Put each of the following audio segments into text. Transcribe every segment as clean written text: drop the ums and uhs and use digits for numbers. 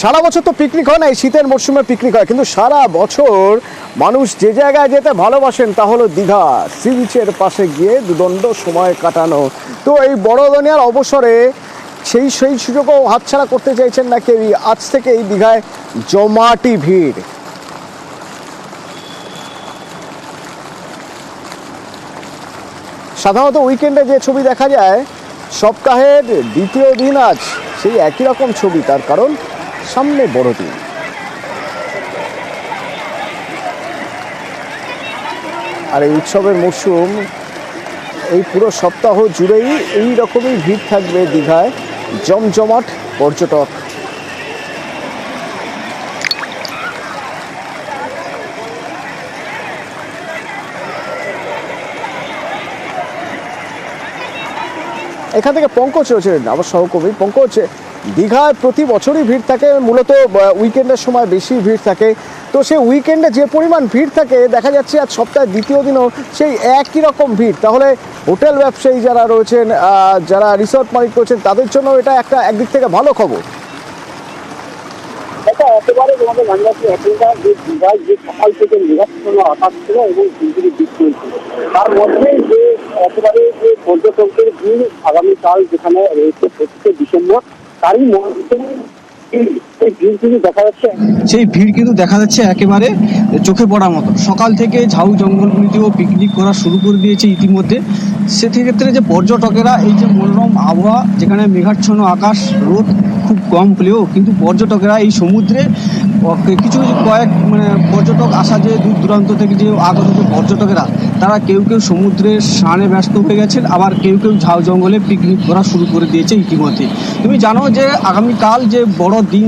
সারা বছর তো পিকনিক হয় না, এই শীতের মরশুমে পিকনিক হয়, কিন্তু সারা বছর মানুষ যে জায়গায় যেতে ভালোবাসেন তা হলো দীঘা। সি বিচের পাশে গিয়ে দুদণ্ড সময় কাটানো। তো এই বড় দুনিয়ার অবসরে সেই সুযোগও হাতছাড়া করতে চাইছেন না কেউই। আজ থেকে এই দীঘায় জমাটি ভিড়। সাধারণত উইকেন্ডে যে ছবি দেখা যায়, সপ্তাহের দ্বিতীয় দিন আজ সেই একই রকম ছবি। তার কারণ সামনে বড়দিন। আর এই উৎসবের মরশুম এই পুরো সপ্তাহ জুড়েই এই রকমই ভিড় থাকবে দীঘায়। জমজমাট পর্যটক। এখান থেকে পঙ্কজ রয়েছেন আমার সহকর্মী। পঙ্কজ, দীঘায় প্রতি বছরই ভিড় থাকে, মূলত উইকেন্ডের সময় বেশি ভিড় থাকে। তো সেই উইকেন্ডে যে পরিমাণ ভিড় থাকে, দেখা যাচ্ছে আজ সপ্তাহের দ্বিতীয় দিনও সেই একই রকম ভিড়। তাহলে হোটেল ব্যবসায়ী যারা রয়েছেন, যারা রিসর্ট মালিক রয়েছেন, তাদের জন্য এটা একদিক থেকে ভালো খবর। এটা একেবারে তোমাদের বাংলাদেশের এখনকার যে দীঘায় যে সকাল থেকে মেঘাচ্ছন্ন আকাশ ছিল এবং ঝিরঝিরি বৃষ্টি হয়েছিল, তার মধ্যে যে একেবারে যে পর্যটকদের ভিড় আগামীকাল যেখানে রয়েছে 25শে ডিসেম্বর, তারই মধ্যে সেই ভিড় কিন্তু দেখা যাচ্ছে একেবারে চোখে পড়ার মতো। সকাল থেকে ঝাউ জঙ্গলগুলিতেও পিকনিক করা শুরু করে দিয়েছে ইতিমধ্যে। সেক্ষেত্রে যে পর্যটকেরা এই যে মনোরম আবহাওয়া, যেখানে মেঘাচ্ছন্ন আকাশ, রোদ খুব কম হলেও কিন্তু পর্যটকেরা এই সমুদ্রে কিছু কয়েক পর্যটক আসা, যে দূর দূরান্ত থেকে যে আগত যে পর্যটকেরা, তারা কেউ সমুদ্রের স্নানে ব্যস্ত হয়ে গেছেন, আবার কেউ ঝাউ জঙ্গলে পিকনিক করা শুরু করে দিয়েছে ইতিমধ্যে। তুমি জানো যে আগামীকাল যে বড় দিন,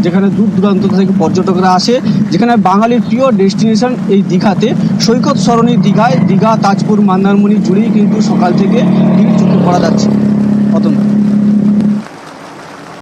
যেখানে দূর দূরান্ত থেকে পর্যটকরা আসে, যেখানে বাঙালির প্রিয় ডেস্টিনেশন এই দীঘাতে, সৈকত সরণি দীঘা, তাজপুর, মন্দারমণি জুড়েই কিন্তু সকাল থেকে ভিড় চোখে পড়া যাচ্ছে।